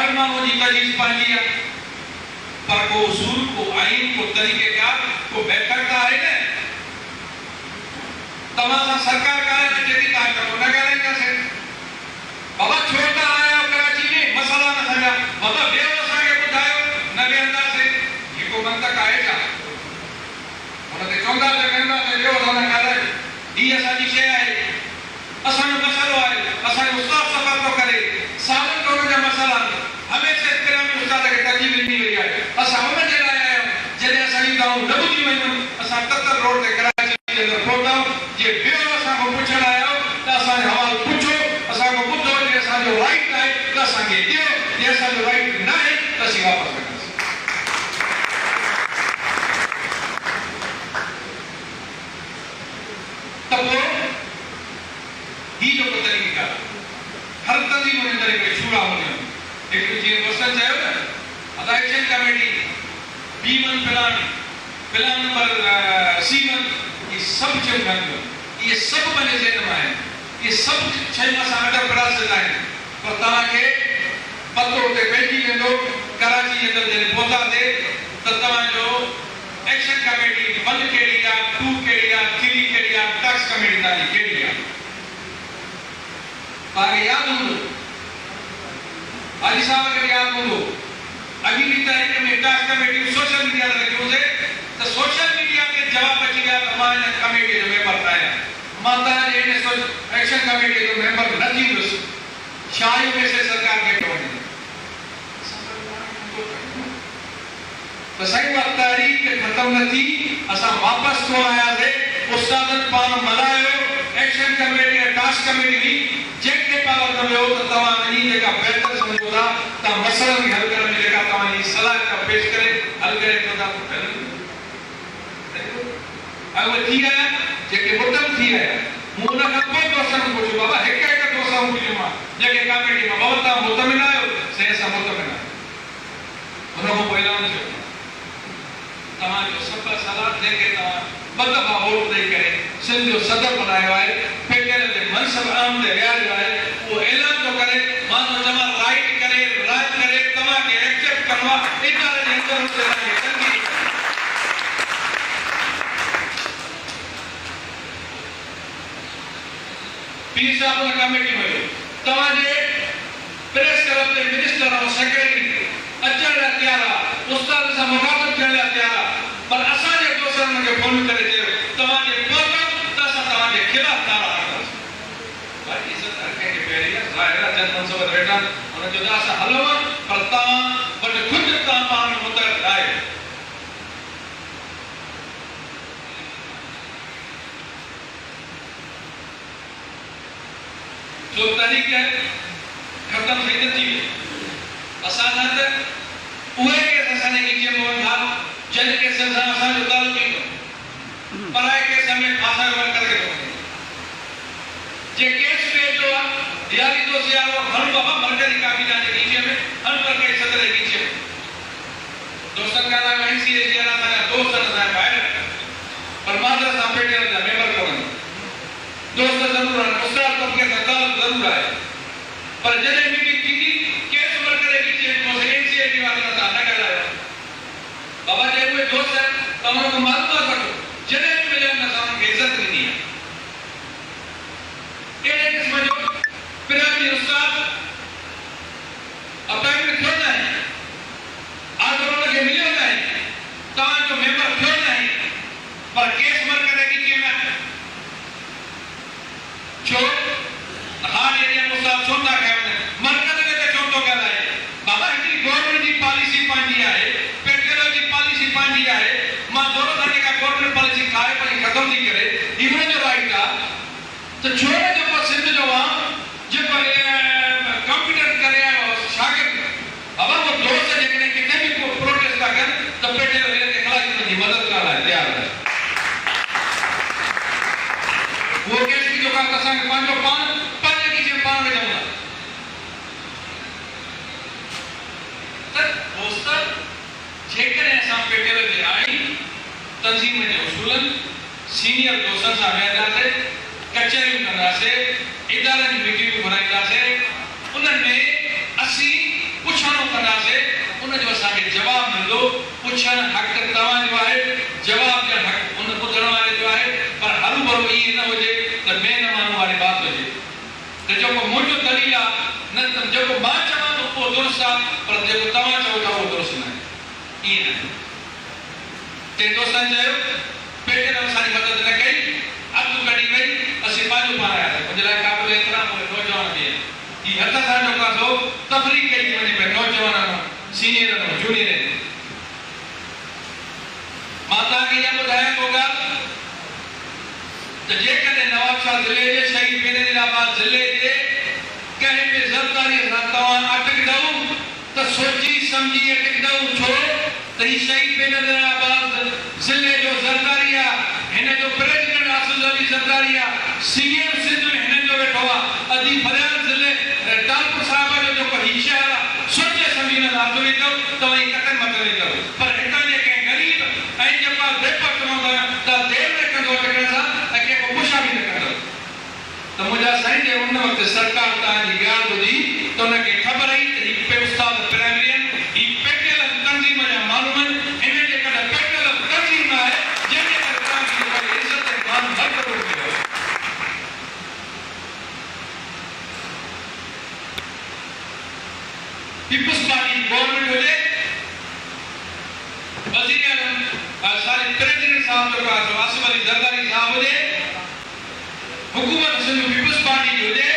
हर मानव की तजीज पानी है, पर को उसूल को आइन को तरीक़ेकार को बेखरता है ना। तमाम सरकार का है जेदी काम करो ना करें कैसे? बाबा छोटा आया कराची में मसला न समझा, मतलब बेवसा के बुझायो नबी अंदाज से ये को मंतक आएगा। उन्होंने चौंगा जगह में बेवसा न करे, ये सारी चीज़ें है, असन मसला है, असन उस्ताद सफर तो करे, सावन तो उनका मसला हमेशा इतना में उस्ताद के तजीब नहीं हुई है, असन में जला है, जले असली दाऊ नबूदी में असन तत्तर रोड पे कराची के अंदर पहुंचा, ये बेवसा को पूछना है, तो असन हवाल पूछो, असन को पूछो ये असन जो राइट है, तो असन ये दियो, ये असन जो राइट ना है, तो सिवा वापस करना। तब वो ही जो तरीके का हर तंजीम में तरीके शुरा होने एक चीज क्वेश्चन चाहिए ना अदा action committee B1 plan number C1 ये सब जो बने ये सब बने जेन में है ये सब छह मास आगे प्रोसेस है पर ता के पतो ते बैठी में लोग कराची के अंदर जेन पहुंचा दे तत्ता जो एक्शन कमेटी 1 केड़िया 2 केड़िया 3 केड़िया टैक्स कमेटी ताली केड़िया आगे याद हो आज साहब के याद हो अभी भी तारीख में टैक्स कमेटी सोशल मीडिया लगे उसे तो सोशल मीडिया के जवाब बच गया हमारे कमेटी जो मेंबर था माता ने एक्शन कमेटी जो मेंबर नहीं हुए शाही में से सरकार बैठे हुए तो सही बात तारीख खत्म न थी असा वापस तो आया थे उस्तादन पान मलायो एक्शन कमेटी या टास्क कमेटी भी जेके पावर न हो तो तमाम नहीं जगह बेहतर समझो था ता मसला भी हल करने जगह तमाम सलाह का पेश करे हल करे तो ता अब थी है जेके मुद्दम थी है मुना का कोई दोस्तन पूछो बाबा एक दोस्तन पूछो मां जेके कमेटी में बाबा ता मुतमिन आयो से ऐसा मुतमिन उनको पहला जो तमाम जो सब सलाह देके ता बदबा वोट दे करे सिंध जो सदर बनायो है पेटल दे मनसब आम दे याद है वो ऐलान तो करे मानो जमा राइट करे राज करे तमा के एक्सेप्ट करवा इधर के अंदर होते रहे तंगी पी साहब ने कमेटी में तमा जे प्रेस क्लब के मिनिस्टर और सेक्रेटरी अचल त्यारा उस्ताद से मुखातब करने त्यारा पर असाने दोस्तन के फोन करे तमाजे पोतम तसा तमाजे खिलाफ तारा भाई इज्जत रखे के पेरिया जाहिर जन सब बेटा और जो दासा हलवा परता बट खुद तामान मुतर आए जो तारीख है खत्म થઈ નથી असानत उहे के असाने नीचे मोहन था जन के संसा असा जो ताल्लुक है पराए के समय फांसा वर करके दो जे केस पे जो यारी तो से आरो हर बाबा मरकरी काफी जाने नीचे में हर पर के सदर नीचे में दोस्तन का नाम एनसी एस यारा था दोस्त ना बाहर पर मादरसा पेटे ना मेंबर कोन दोस्त जरूर है उस्ताद तब के ताल्लुक जरूर है पर जने मीटिंग की केस वर करे नीचे तो से एनसी एस वाला ना ना कराया बाबा जे कोई दोस्त है तमरो को मालूम रखो जने मिले ना सामने की इज्जत नहीं है ये किस्म जो पिरामिड उस्ताद अपॉइंटमेंट क्यों नहीं आज उन्होंने के मिले होता है तान जो मेंबर क्यों नहीं पर केस मर करेगी कि मैं जो हार एरिया उस्ताद छोटा कहने मर करने के छोटो कहला है बाबा इतनी गवर्नमेंट की पॉलिसी पांडी है पेट्रोल की पॉलिसी पांडी है मां दोनों तरह का गवर्नमेंट पॉलिसी खाए पर खत्म नहीं करे इवन जो राइट का तो छोरे जो पर सिंध जो वहां जो कंप्यूटर करे शागिर्द बाबा वो दोस्त है जिन्हें कितने भी प्रोटेस्ट कर तो पेट्रोल के खिलाफ की मदद करना है तैयार है वो केस की जो का कसम पांचो पांच की जे पांच में जाऊंगा सर दोस्त जेकर ऐसा पेट्रोल में आई तंजीम में उसूलन सीनियर दोस्तन सा वेंदा से कचहरी करना से इदारे की मीटिंग बनाईंदा से उन्हनि में असी कुछ पुछणो कंदासीं उन जो असांखे जवाब मिलंदो पुछण हक़ तव्हांजो आहे जवाब ॾियणु हक़ उन ॿुधण वारे जो आहे पर हरू भरू ईअं न हुजे त ॿिए न माण्हू वारी बात हुजे त जेको मुंहिंजो दलील आहे न त जेको मां चवां थो उहो दुरुस्त आहे पर जेको तव्हां चओ था उहो दुरुस्त न आहे ईअं न टे दोस्तनि चयो पेट ने असांजी मदद न कई हथु कढी वई असीं पंहिंजो पाण आया मुंहिंजे लाइ क़ाबिल एतिराम नौजवान बि आहिनि ही हथ सां जेका थो तफ़रीक़ कई थी वञे पई नौजवाननि सीनियर जूनियर मां तव्हांखे इहा ॿुधायां थो ॻाल्हि त जेकॾहिं नवाब शाह ज़िले जे शहीद बेनज़ीराबाद ज़िले जे कंहिं बि ज़रदारी सां तव्हां अटकंदव त सोची सम्झी अटकंदव छो त ही शहीद बेनज़ीराबाद ज़िले जो ज़रदारी आहे हिन जो प्रेसिडेंट आसिफ अली ज़रदारी आहे सीएम सिंध में हिन जो वेठो आहे अदी फरियाद ज़िले टालपुर साहिब जो जेको ही शहर आहे सोचे सम्झी न हथ विधो तव्हां ही कतन मत विधो पर हितां जे कंहिं ग़रीब ऐं जेका बेपर चवंदा त देर न कंदो अटकण सां ऐं कंहिंखो पुछा बि न कंदो त मुंहिंजा साईं जे उन वक़्तु सरकार तव्हांजी ॻाल्हि ॿुधी त हुनखे ख़बर आई त ही पे उस्ताद प्राइमरी आहिनि ही पेटियल तंज़ीम जा माण्हू आहिनि हिन जे करे पेटियल तंज़ीम आहे जंहिंजे करे तव्हांजी इज़त ऐं मान हर करोड़ में पीपुल्स पार्टी गवर्नमेंट हुजे वज़ीर आज़म सारी प्रेसिडेंट साहब जो आसिफ अली ज़रदारी साहब हुजे हुकूमत सिंध पीपुल्स पार्टी हुजे